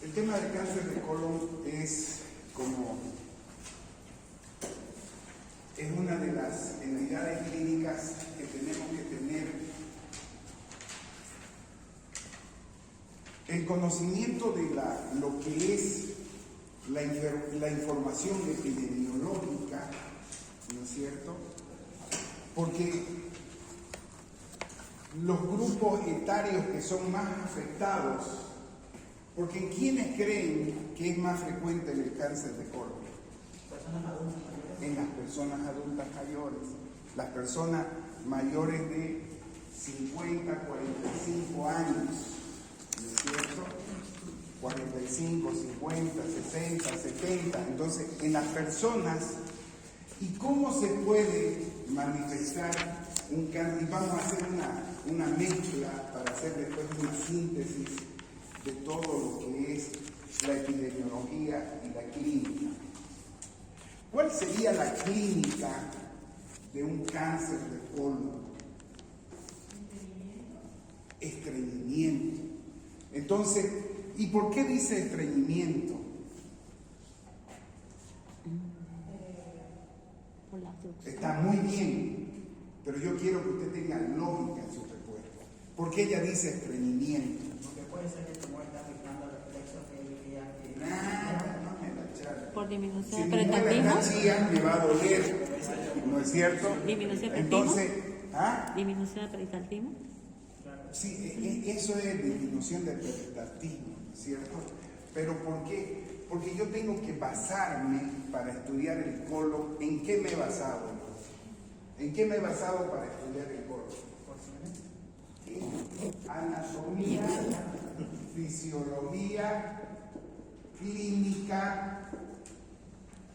El tema del cáncer de colon es una de las entidades clínicas que tenemos que tener el conocimiento de lo que es la información epidemiológica, ¿no es cierto? Porque los grupos etarios que son más afectados, porque ¿quiénes creen que es más frecuente el cáncer de colon? Personas adultas mayores. En las personas adultas mayores, las personas mayores de 50, 45 años, ¿no es cierto? 45, 50, 60, 70, entonces en las personas, ¿y cómo se puede manifestar un cáncer? Y vamos a hacer una mezcla para hacer después una síntesis de todo lo que es la epidemiología y la clínica. ¿Cuál sería la clínica de un cáncer de colon? Estreñimiento. Entonces, ¿y por qué dice estreñimiento? Está muy bien, pero yo quiero que usted tenga lógica en su respuesta. ¿Por qué ella dice estreñimiento? Porque puede ser que el tumor está afectando al reflexo que No me la echaré. Por disminución Si de mi muela peritalismo. está chía, me va a doler, ¿no es cierto? Disminución de Entonces, ¿ah? Disminución de peritalismo. Sí, eso es disminución del peritalismo, ¿no es cierto? Pero ¿por qué? Porque yo tengo que basarme para estudiar el colon. ¿En qué me he basado? ¿En qué me he basado para estudiar el colon? En anatomía, fisiología, clínica,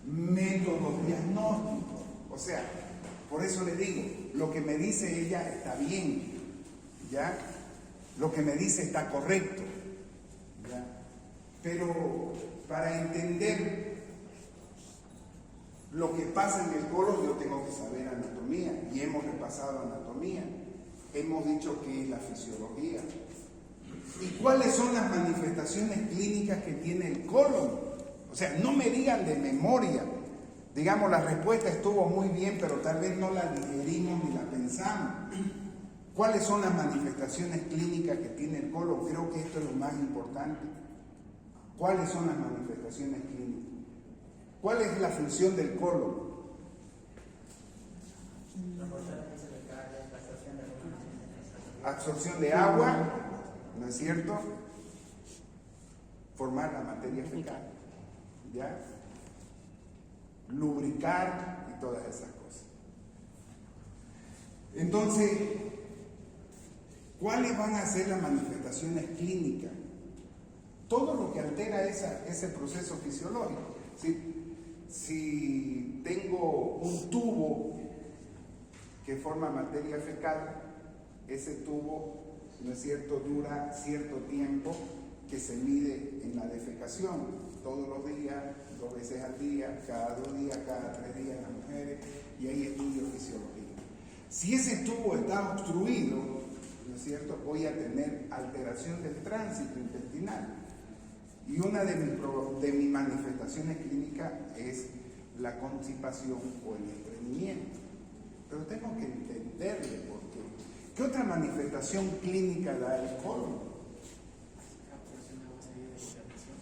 métodos diagnósticos. O sea, por eso le digo, lo que me dice ella está bien, ¿ya? Lo que me dice está correcto, ¿ya? Pero para entender lo que pasa en el colon yo tengo que saber anatomía, y hemos repasado anatomía, hemos dicho que es la fisiología. ¿Y cuáles son las manifestaciones clínicas que tiene el colon? O sea, no me digan de memoria, digamos la respuesta estuvo muy bien, pero tal vez no la digerimos ni la pensamos. ¿Cuáles son las manifestaciones clínicas que tiene el colon? Creo que esto es lo más importante. ¿Cuáles son las manifestaciones clínicas? ¿Cuál es la función del colon? Absorción de agua, ¿no es cierto? Formar la materia fecal, ¿ya? Lubricar y todas esas cosas. Entonces, ¿cuáles van a ser las manifestaciones clínicas? Todo lo que altera ese proceso fisiológico. Si tengo un tubo que forma materia fecal, ese tubo, ¿no es cierto?, dura cierto tiempo que se mide en la defecación, todos los días, 2 veces al día, cada 2 días, cada 3 días en las mujeres, y hay estudios fisiológicos. Si ese tubo está obstruido, ¿no es cierto?, voy a tener alteración del tránsito intestinal. Y una de mis manifestaciones clínicas es la constipación o el estreñimiento. Pero tengo que entenderle por qué. ¿Qué otra manifestación clínica da el colon?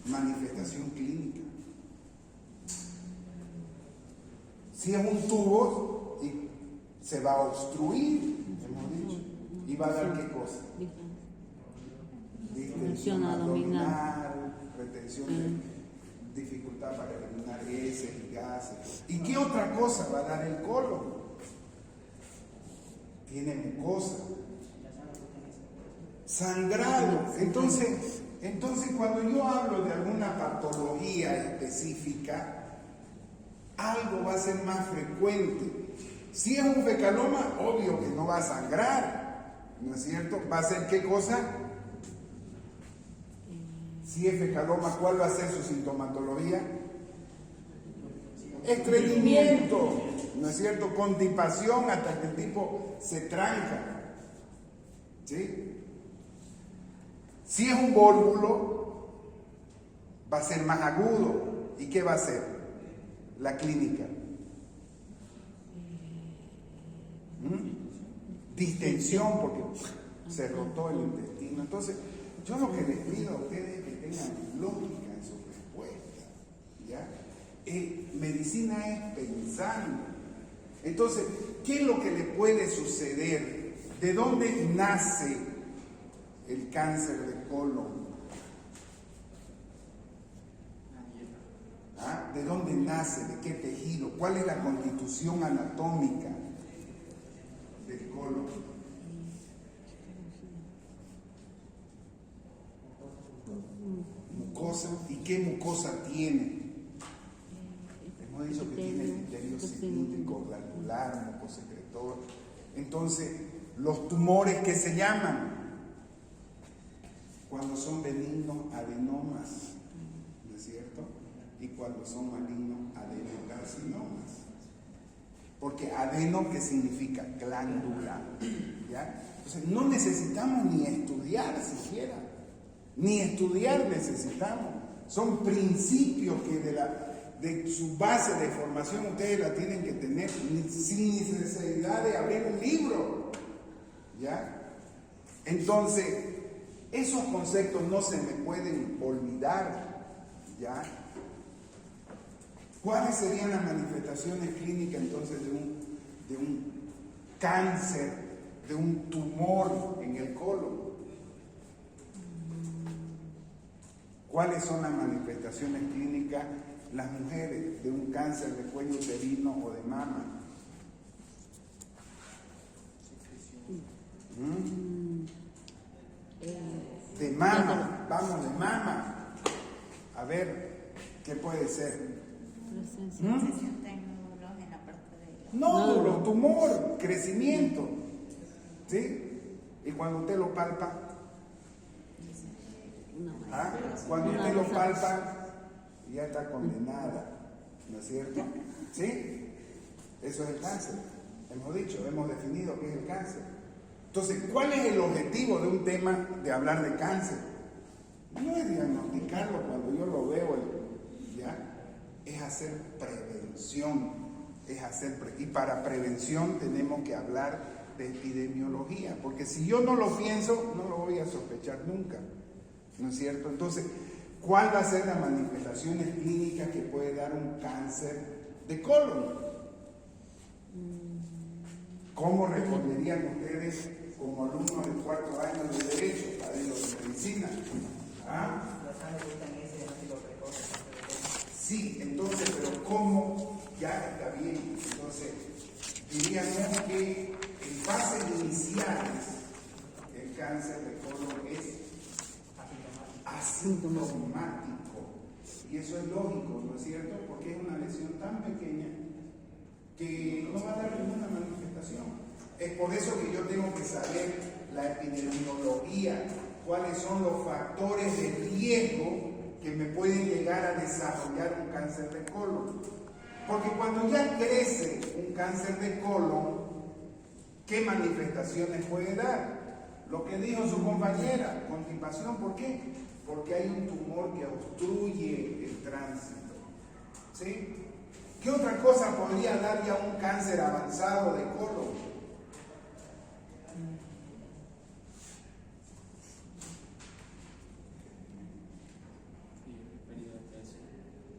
Manifestación clínica. Si es un tubo y se va a obstruir, hemos dicho, y va a dar qué cosa? Distensión abdominal, retención de dificultad para eliminar heces y gases. ¿Y qué otra cosa va a dar el colon? Tiene mucosa, sangrado. Entonces cuando yo hablo de alguna patología específica, algo va a ser más frecuente. Si es un fecaloma, obvio que no va a sangrar, ¿no es cierto? ¿Va a ser qué cosa? Si es fecaloma, ¿cuál va a ser su sintomatología? Estreñimiento, ¿no es cierto? Constipación hasta que el tipo se tranca, ¿sí? Si es un vólvulo, va a ser más agudo. ¿Y qué va a hacer la clínica? Distensión, porque se rotó el intestino. Entonces, yo lo que les pido a ustedes es que tengan lógica en su respuesta, ¿ya? Medicina es pensando. Entonces, ¿qué es lo que le puede suceder? ¿De dónde nace el cáncer de colon? ¿Ah? ¿De dónde nace? ¿De qué tejido? ¿Cuál es la constitución anatómica del colon? Mucosa. ¿Y qué mucosa tiene? Hemos dicho que tiene epitelio cilíndrico, glandular, mucosecretor. Entonces, los tumores que se llaman, cuando son benignos, adenomas, ¿no es cierto? Y cuando son malignos, adenocarcinomas. Porque adeno, ¿qué significa? Glándula, ¿ya? Entonces, no necesitamos ni estudiar siquiera, ni estudiar necesitamos. Son principios que de su base de formación ustedes la tienen que tener sin necesidad de abrir un libro, ¿ya? Entonces, esos conceptos no se me pueden olvidar, ¿ya? ¿Cuáles serían las manifestaciones clínicas entonces de un cáncer, de un tumor en el colon? ¿Cuáles son las manifestaciones clínicas, las mujeres, de un cáncer de cuello uterino o de mama? De mama, vamos, de mama. A ver, ¿qué puede ser? Se sienten nódulos en la parte de... Nódulos, tumor, crecimiento. ¿Sí? Y cuando usted lo palpa, ¿ah? Cuando usted lo palpa, ya está condenada, ¿no es cierto? ¿Sí? Eso es el cáncer. Hemos dicho, hemos definido qué es el cáncer. Entonces, ¿cuál es el objetivo de un tema de hablar de cáncer? No es diagnosticarlo cuando yo lo veo, ¿ya? Es hacer prevención, y para prevención tenemos que hablar de epidemiología, porque si yo no lo pienso, no lo voy a sospechar nunca, ¿no es cierto? Entonces, ¿cuál va a ser las manifestaciones clínicas que puede dar un cáncer de colon? ¿Cómo responderían ustedes como alumnos del 4º año de Derecho, padrinos de Medicina? ¿Ah? Sí, entonces, pero ¿cómo? Ya está bien. Entonces, diríamos que en fases iniciales el cáncer de colon es asintomático. Y eso es lógico, ¿no es cierto? Porque es una lesión tan pequeña que no va a dar ninguna manifestación. Es por eso que yo tengo que saber la epidemiología, cuáles son los factores de riesgo que me pueden llegar a desarrollar un cáncer de colon. Porque cuando ya crece un cáncer de colon, ¿qué manifestaciones puede dar? Lo que dijo su compañera, constipación. ¿Por qué? Porque hay un tumor que obstruye el tránsito. ¿Sí? ¿Qué otra cosa podría dar ya un cáncer avanzado de colon?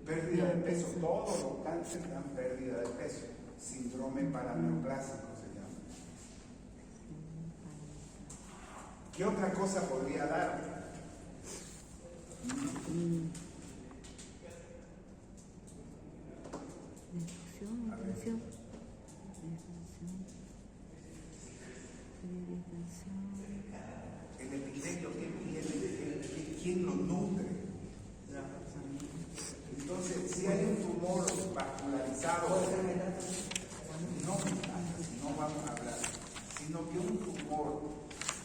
Pérdida de peso. Todos los cánceres dan pérdida de peso. Síndrome paraneoplásico se llama. ¿Qué otra cosa podría dar? El epitelio, ¿quién lo nutre? Entonces, si hay un tumor vascularizado, no vamos a hablar, sino que un tumor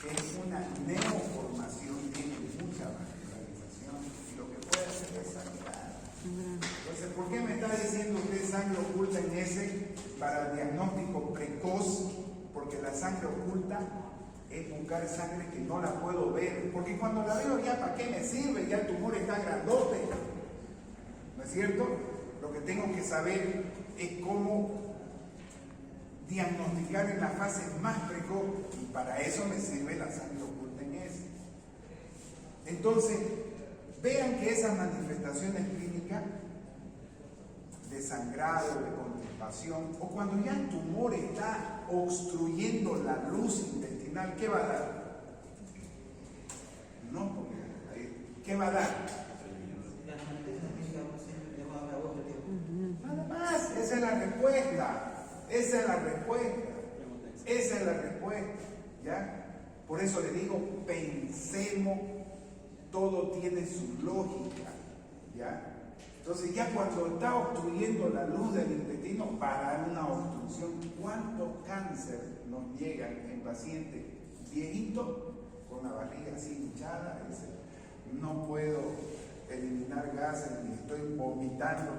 es una neoformación, tiene mucha vascularización y lo que puede hacer es sangrar. Entonces, ¿por qué me está diciendo usted sangre oculta en ese para el diagnóstico precoz? Porque la sangre oculta es buscar sangre que no la puedo ver, porque cuando la veo ya, ¿para qué me sirve? Ya el tumor está grandote, ¿no es cierto? Lo que tengo que saber es cómo diagnosticar en la fase más precoz, y para eso me sirve la sangre oculta en ese. Entonces, vean que esas manifestaciones clínicas de sangrado, de constipación, o cuando ya el tumor está obstruyendo la luz intestinal, ¿qué va a dar? No, ¿qué va a dar? Nada más, esa es la respuesta. Esa es la respuesta. Esa es la respuesta. ¿Ya? Por eso le digo, pensemos, todo tiene su lógica. ¿Ya? Entonces ya cuando está obstruyendo la luz del intestino, para una obstrucción, ¿cuánto cáncer nos llegan en pacientes viejitos con la barriga así hinchada? Dice, no puedo eliminar gases y estoy vomitando,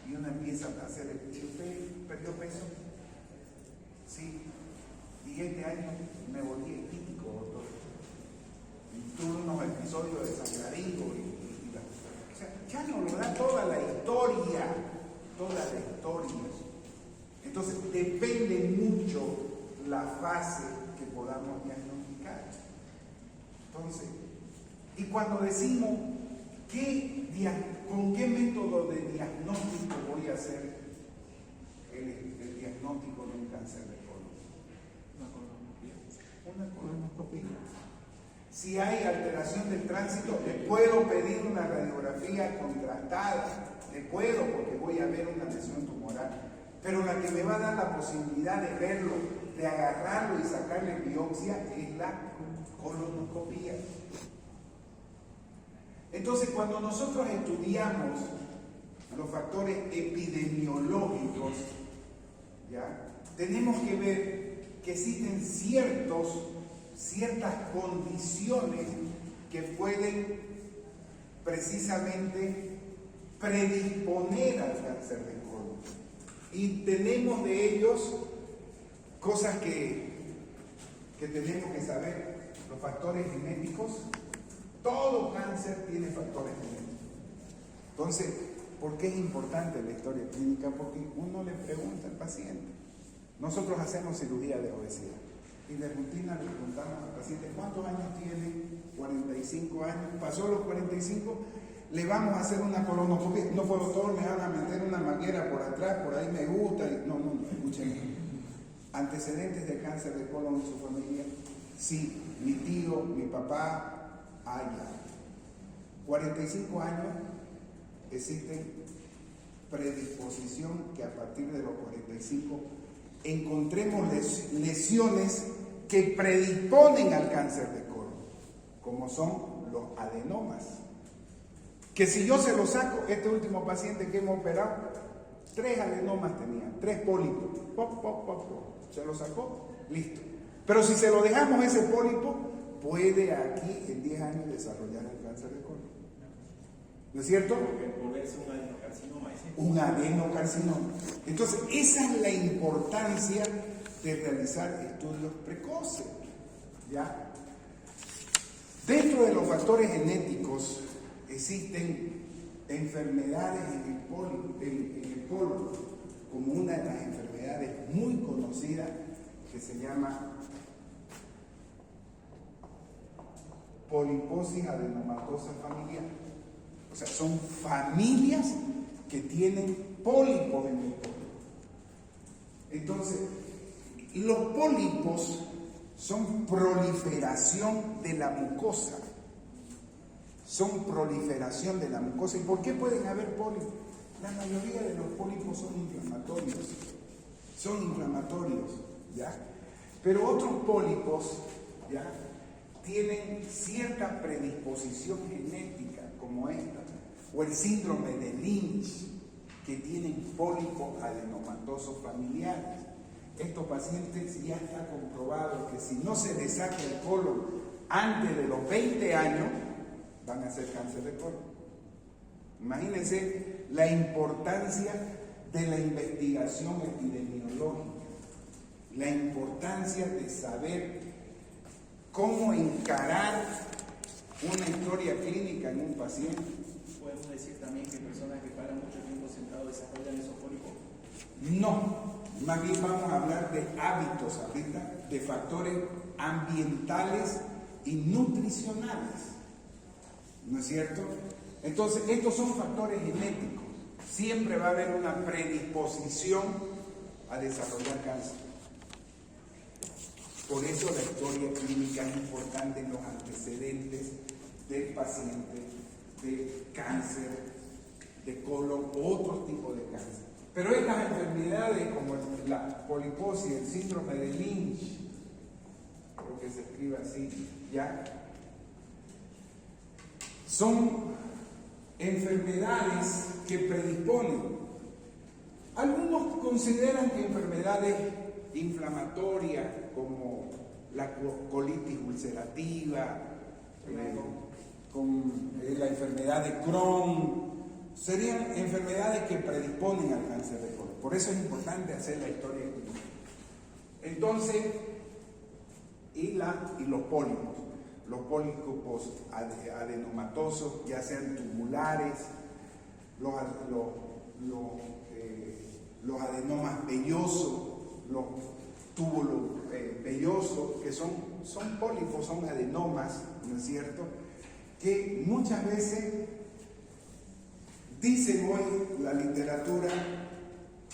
y uno empieza a hacer ¿usted perdió peso? Sí, y este año me volví etílico, doctor, y tuve unos episodios de sangradito o sea, ya nos lo da toda la historia. Entonces depende mucho la fase que podamos diagnosticar. Entonces, y cuando decimos ¿con qué método de diagnóstico voy a hacer el diagnóstico de un cáncer de colon? Una colonoscopia. Si hay alteración del tránsito, le puedo pedir una radiografía contrastada, le puedo, porque voy a ver una lesión tumoral, pero la que me va a dar la posibilidad de verlo, de agarrarlo y sacarle biopsia es la colonoscopia. Entonces, cuando nosotros estudiamos los factores epidemiológicos, ¿ya? Tenemos que ver que existen ciertas condiciones que pueden precisamente predisponer al cáncer de colon. Y tenemos de ellos cosas que tenemos que saber. Los factores genéticos. Todo cáncer tiene factores genéticos. Entonces, ¿por qué es importante la historia clínica? Porque uno le pregunta al paciente. Nosotros hacemos cirugía de obesidad y de rutina le preguntamos al paciente ¿cuántos años tiene? 45 años. Pasó los 45, le vamos a hacer una colonoscopia. No fue doctor, me van a meter una manguera por atrás, por ahí me gusta. No, escuchen. Antecedentes de cáncer de colon en su familia. Sí, mi tío, mi papá. Ya 45 años existen predisposición que a partir de los 45 encontremos lesiones que predisponen al cáncer de colon, como son los adenomas, que si yo se los saco, este último paciente que hemos operado, 3 adenomas tenía, 3 pólipos, se lo sacó, listo. Pero si se lo dejamos ese pólipo, puede aquí en 10 años desarrollar el cáncer de colon. ¿No es cierto? Volverse un adenocarcinoma. Un adenocarcinoma. Entonces, esa es la importancia de realizar estudios precoces. ¿Ya? Dentro de los factores genéticos existen enfermedades en el colon, como una de las enfermedades muy conocidas que se llama poliposis adenomatosa familiar. O sea, son familias que tienen pólipos en el colon. Entonces, los pólipos son proliferación de la mucosa. Son proliferación de la mucosa. ¿Y por qué pueden haber pólipos? La mayoría de los pólipos son inflamatorios. ¿Ya? Pero otros pólipos, ¿ya?, tienen cierta predisposición genética, como esta, o el síndrome de Lynch, que tienen pólipos adenomatosos familiares. Estos pacientes ya está comprobado que si no se les saca el colon antes de los 20 años, van a hacer cáncer de colon. Imagínense la importancia de la investigación epidemiológica, la importancia de saber cómo encarar una historia clínica en un paciente. Podemos decir también que personas que paran mucho tiempo sentados desarrollan esos pólipos. No, más bien vamos a hablar de hábitos ahorita, de factores ambientales y nutricionales, ¿no es cierto? Entonces, estos son factores genéticos. Siempre va a haber una predisposición a desarrollar cáncer. Por eso la historia clínica es importante en los antecedentes del paciente de cáncer, de colon o otro tipo de cáncer. Pero estas enfermedades como la poliposis, el síndrome de Lynch, creo que se escribe así, ya, son enfermedades que predisponen. Algunos consideran que enfermedades inflamatorias como la colitis ulcerativa, con la enfermedad de Crohn, serían enfermedades que predisponen al cáncer de colon. Por eso es importante hacer la historia clínica. Entonces, y los pólipos adenomatosos, ya sean tubulares, los adenomas vellosos, los túbulos vellosos, que son pólipos, son adenomas, ¿no es cierto? Que muchas veces dicen hoy la literatura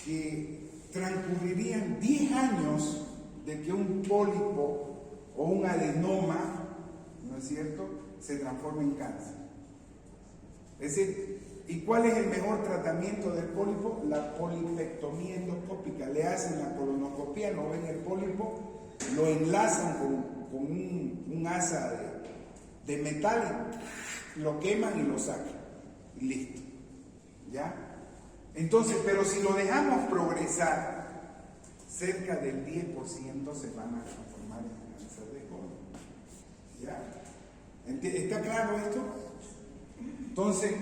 que transcurrirían 10 años de que un pólipo o un adenoma, ¿no es cierto?, se transforme en cáncer. Es decir, ¿y cuál es el mejor tratamiento del pólipo? La polipectomía endoscópica. Le hacen la colonoscopia, no ven el pólipo, lo enlazan con un asa de metal, lo queman y lo sacan. Y listo. ¿Ya? Entonces, pero si lo dejamos progresar, cerca del 10% se van a transformar en cáncer de colon. ¿Ya? ¿Está claro esto? Entonces,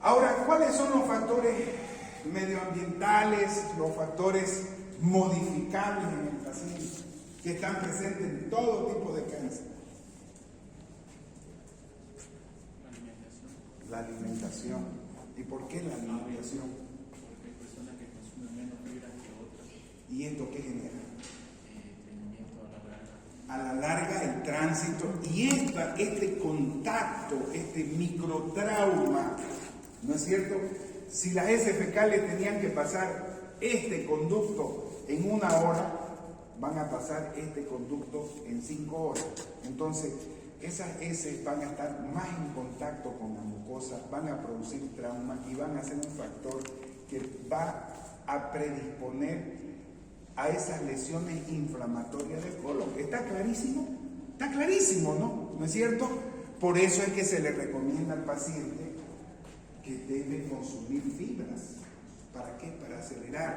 ahora, ¿cuáles son los factores medioambientales, los factores modificables en el paciente que están presentes en todo tipo de cáncer? La alimentación. ¿Y por qué la alimentación? Porque hay personas que consumen menos fibra que otras. ¿Y esto qué genera? Estreñimiento A la larga el tránsito y este contacto, este microtrauma, ¿no es cierto? Si las heces fecales tenían que pasar este conducto en 1 hora, van a pasar este conducto en 5 horas. Entonces, esas heces van a estar más en contacto con la mucosa, van a producir trauma y van a ser un factor que va a predisponer a esas lesiones inflamatorias del colon. ¿Está clarísimo? Está clarísimo, ¿no? ¿No es cierto? Por eso es que se le recomienda al paciente que debe consumir fibras. ¿Para qué? Para acelerar,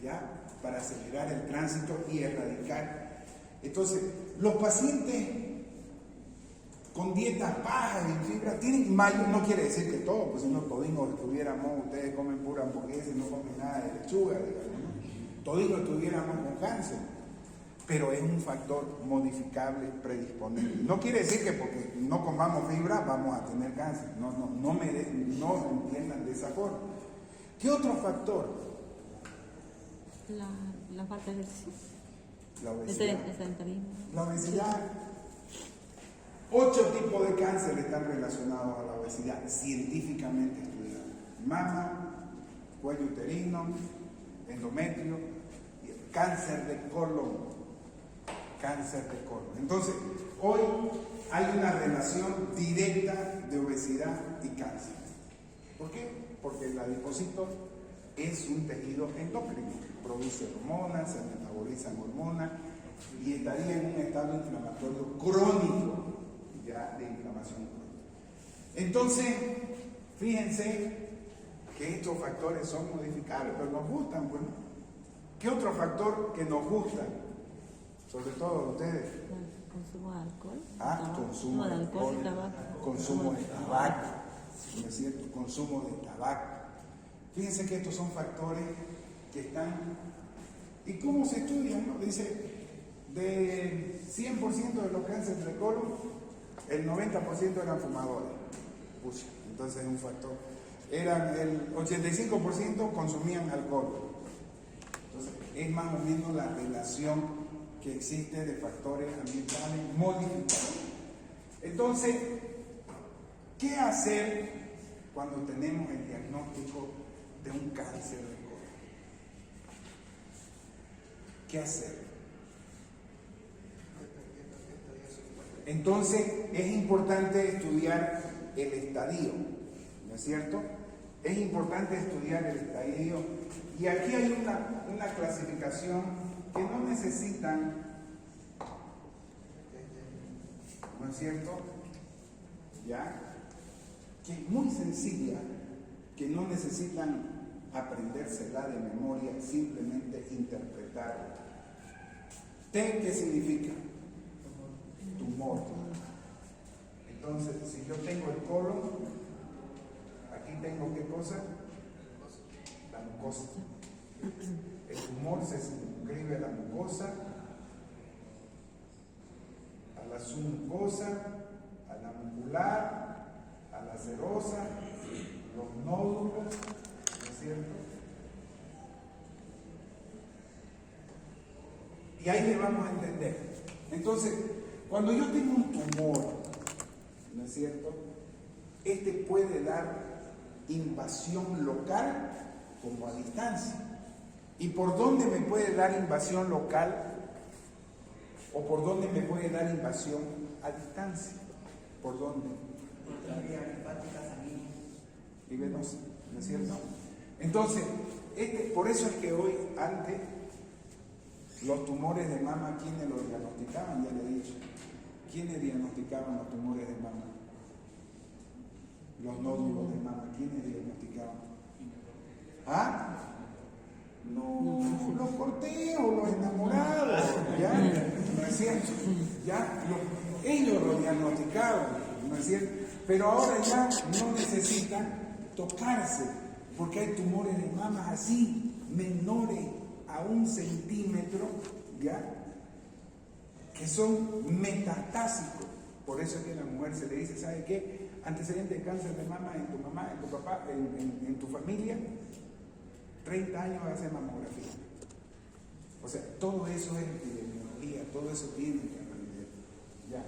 ¿ya? Para acelerar el tránsito y erradicar. Entonces, los pacientes con dietas bajas en fibra tienen mayor, no quiere decir que todo, pues si no todavía estuviéramos, ustedes comen pura hamburguesa y no comen nada de lechuga, digamos, ¿no? Todavía estuviéramos con cáncer, pero es un factor modificable, predisponible. No quiere decir que porque no comamos fibra vamos a tener cáncer, no entiendan de esa forma. ¿Qué otro factor? La falta de ejercicio. La obesidad. El sedentarismo. La obesidad. 8 tipos de cáncer están relacionados a la obesidad, científicamente estudiados. Mama, cuello uterino, endometrio, y cáncer de colon. Cáncer de colon. Entonces, hoy hay una relación directa de obesidad y cáncer. ¿Por qué? Porque el adipocito es un tejido endocrino, produce hormonas, se metabolizan hormonas y estaría en un estado inflamatorio crónico, ya de inflamación crónica. Entonces, fíjense que estos factores son modificables, pero nos gustan, bueno. ¿Qué otro factor que nos gusta? Sobre todo a ustedes. Consumo de alcohol. Consumo de alcohol y tabaco. Consumo de tabaco, ¿no es cierto? Consumo de tabaco. Fíjense que estos son factores que están... ¿Y cómo se estudian? ¿No? Dice, De 100% de los cánceres de colon, el 90% eran fumadores. Pucha, entonces es un factor. El 85% consumían alcohol. Entonces es más o menos la relación que existe de factores ambientales modificados. Entonces, ¿qué hacer cuando tenemos el diagnóstico de un cáncer de colon? ¿Qué hacer? Entonces, es importante estudiar el estadio, ¿no es cierto? Es importante estudiar el estadio. Y aquí hay una clasificación que no necesitan, ¿no es cierto? ¿Ya? Que es muy sencilla, que no necesitan aprendérsela de memoria, simplemente interpretarla. T, ¿qué significa? Tumor. Entonces, si yo tengo el colon, aquí tengo ¿qué cosa? La mucosa. El tumor se circunscribe a la mucosa, a la submucosa, a la muscular, a la serosa, los nódulos, ¿no es cierto? Y ahí le vamos a entender. Entonces, cuando yo tengo un tumor, ¿no es cierto? Este puede dar invasión local como a distancia. ¿Y por dónde me puede dar invasión local? ¿O por dónde me puede dar invasión a distancia? ¿Por dónde? Por la vía linfática sanguínea. Y venosa, ¿no es cierto? Entonces, por eso es que hoy, antes, los tumores de mama, ¿quiénes los diagnosticaban? Ya le he dicho. ¿Quiénes diagnosticaban los tumores de mama? Los nódulos de mama, ¿quiénes diagnosticaban? ¿Ah? No, los cortejos, los enamorados, ¿ya? ¿No es cierto? ¿Ya? Ellos lo diagnosticaban, ¿no es cierto? Pero ahora ya no necesitan tocarse, porque hay tumores de mama así, menores a 1 centímetro, ¿ya? Que son metastásicos. Por eso es que a la mujer se le dice, ¿sabe qué? Antecedente de cáncer de mama en tu mamá, en tu papá, en tu familia, 30 años va a hacer mamografía. O sea, todo eso es epidemiología, todo eso tiene que aprender. ¿Ya?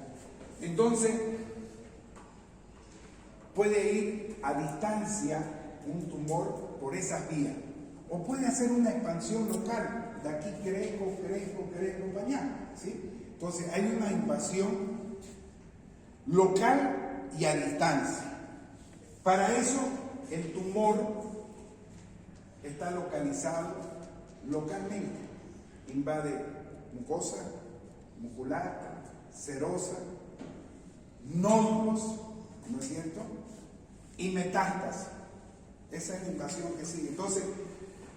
Entonces, puede ir a distancia un tumor por esas vías. O puede hacer una expansión local. De aquí crezco, para allá. ¿Sí? Entonces, hay una invasión local y a distancia. Para eso, el tumor está localizado localmente. Invade mucosa, muscular, serosa, nódulos, ¿no es cierto? Y metástasis. Esa es la invasión que sigue. Entonces,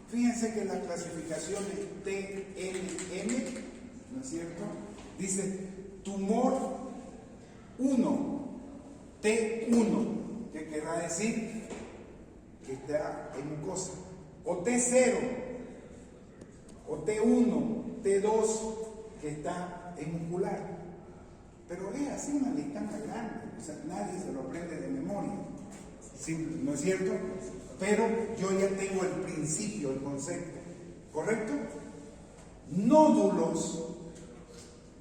fíjense que las clasificaciones TNM, ¿no es cierto? Dice tumor 1, T1, que querrá decir que está en mucosa, o T0, o T1, T2, que está en muscular. Pero es así una listanga grande, o sea, nadie se lo aprende de memoria, ¿sí? ¿No es cierto? Pero yo ya tengo el principio, el concepto, ¿correcto? Nódulos,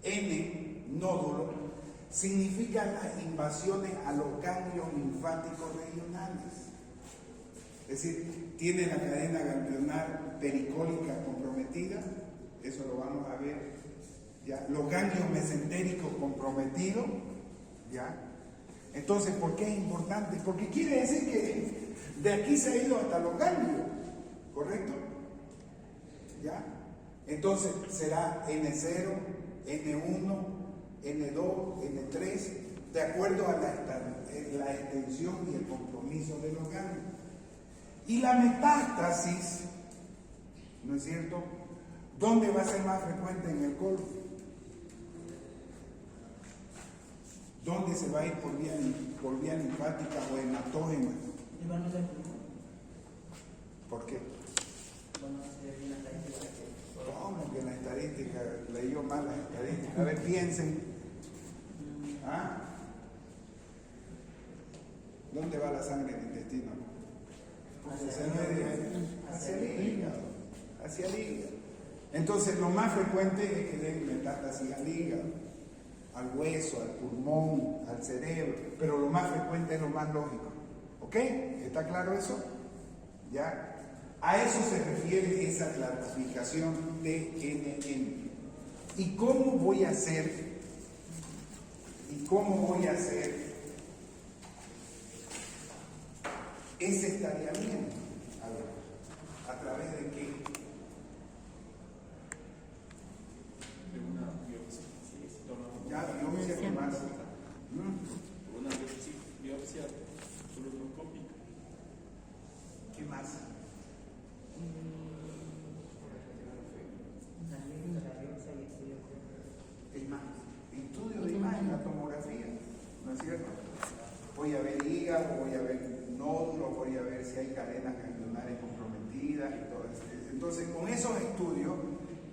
N, nódulo, significan las invasiones a los ganglios linfáticos regionales. Es decir, tiene la cadena ganglionar pericólica comprometida, eso lo vamos a ver, ¿ya? Los ganglios mesentéricos comprometidos, ¿ya? Entonces, ¿por qué es importante? Porque quiere decir que de aquí se ha ido hasta los ganglios, ¿correcto? ¿Ya? Entonces será N0, N1, N2, N3, de acuerdo a la extensión y el compromiso de los ganglios. Y la metástasis, ¿no es cierto? ¿Dónde va a ser más frecuente en el colon? ¿Dónde se va a ir por vía linfática o hematógena? ¿Por qué? ¿Cómo que la estadística? Leyó mal las estadísticas. A ver, piensen. ¿Ah? ¿Dónde va la sangre en el intestino? Hacia el hígado. Hacia el hígado. Entonces, lo más frecuente es que den metástasis al hígado, al hueso, al pulmón, al cerebro, pero lo más frecuente es lo más lógico. ¿Ok? ¿Está claro eso? ¿Ya? A eso se refiere esa clasificación de NN. ¿Y cómo voy a hacer? Ese estadiamiento? A ver, ¿a través de qué? De una biopsia. Ya, biopsia que más. Una biopsia fluoroscópica. ¿Qué más? Es más, estudio de imagen, la tomografía, ¿no es cierto? Voy a ver hígado, voy a ver nódulos, voy a ver si hay cadenas ganglionares comprometidas y todo eso. Entonces, con esos estudios,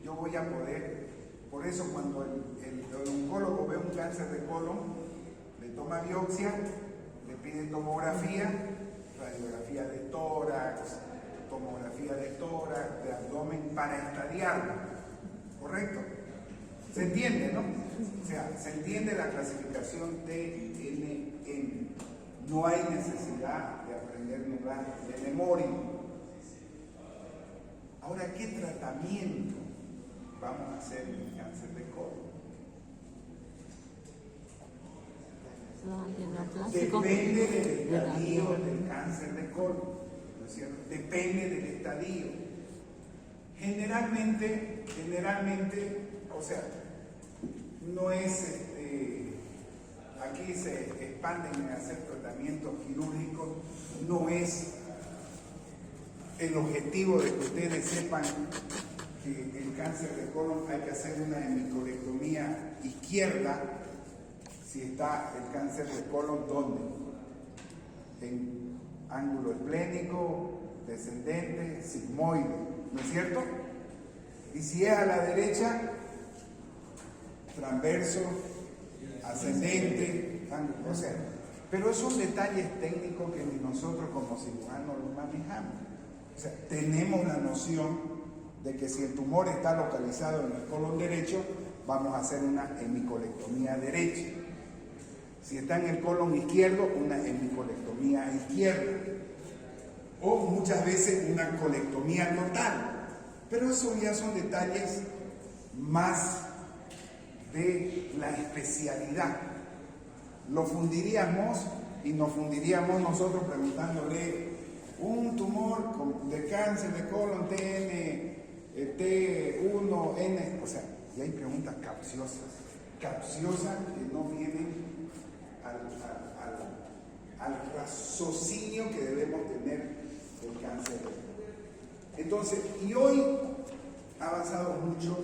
yo voy a poder, por eso cuando el oncólogo ve un cáncer de colon, le toma biopsia, le pide tomografía, radiografía de tórax, tomografía de tórax, de abdomen, para estadiarlo, ¿correcto? ¿Se entiende, no? O sea, se entiende la clasificación TNN. No hay necesidad de aprendérnosla de memoria. Ahora, ¿qué tratamiento vamos a hacer en el cáncer de colon? Depende del estadio del cáncer de colon, ¿no es cierto? Depende del estadio. Generalmente, o sea, no es, aquí se expanden en hacer tratamientos quirúrgicos, no es el objetivo de que ustedes sepan que el cáncer de colon hay que hacer una hemicolectomía izquierda. Si está el cáncer de colon, ¿dónde? En ángulo esplénico, descendente, sigmoide, ¿no es cierto? Y si es a la derecha, transverso, ascendente, ángulo, o sea, pero son detalles técnicos que ni nosotros como cirujanos los manejamos. O sea, tenemos la noción de que si el tumor está localizado en el colon derecho, vamos a hacer una hemicolectomía derecha. Si está en el colon izquierdo, una hemicolectomía izquierda. O muchas veces una colectomía total. Pero eso ya son detalles más de la especialidad. Lo fundiríamos y nos fundiríamos nosotros preguntándole un tumor de cáncer de colon T1N, o sea, y hay preguntas capciosas que no vienen al raciocinio que debemos tener el cáncer. Entonces, y hoy ha avanzado mucho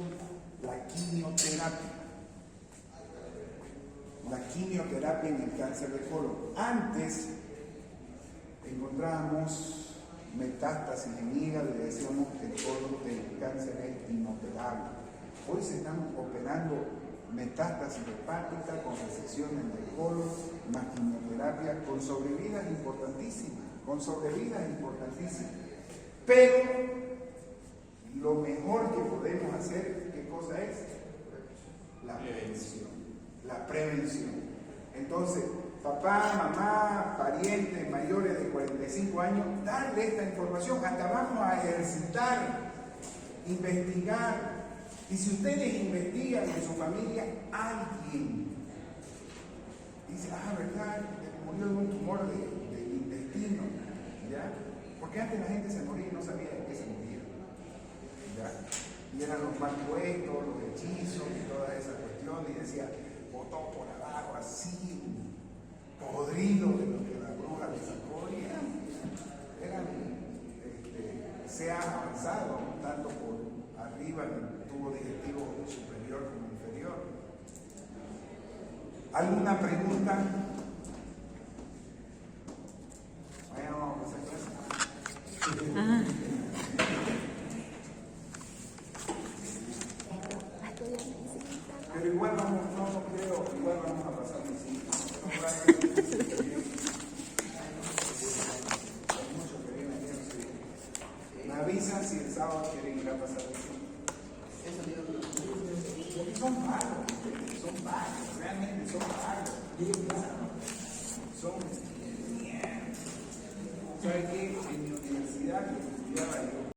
la quimioterapia. La quimioterapia en el cáncer de colon. Antes encontrábamos metástasis en hígado y decíamos que el cáncer es inoperable. Hoy se están operando metástasis hepática con resecciones del colon, más quimioterapia, con sobrevidas importantísimas, Pero lo mejor que podemos hacer, ¿qué cosa es? La prevención. Entonces, papá, mamá, parientes mayores de 45 años, darle esta información, hasta vamos a ejercitar, investigar. Y si ustedes investigan en su familia, alguien dice, ¿verdad? Murió de un tumor del intestino, ¿ya? Porque antes la gente se moría y no sabía de qué se moría, ¿ya? Y eran los mal puestos, los hechizos y toda esa cuestión, y decía, botó por abajo así, podrido de lo que la bruja le sacó, y se ha avanzado tanto por arriba en el tubo digestivo superior como inferior. ¿Alguna pregunta? Vamos a hacer clase. avisan si el sábado quieren ir a pasar el tiempo. Eso digo. Porque son vagos, realmente son vagos. Son mierda. ¿Sabes qué? En mi universidad yo estudiaba yo.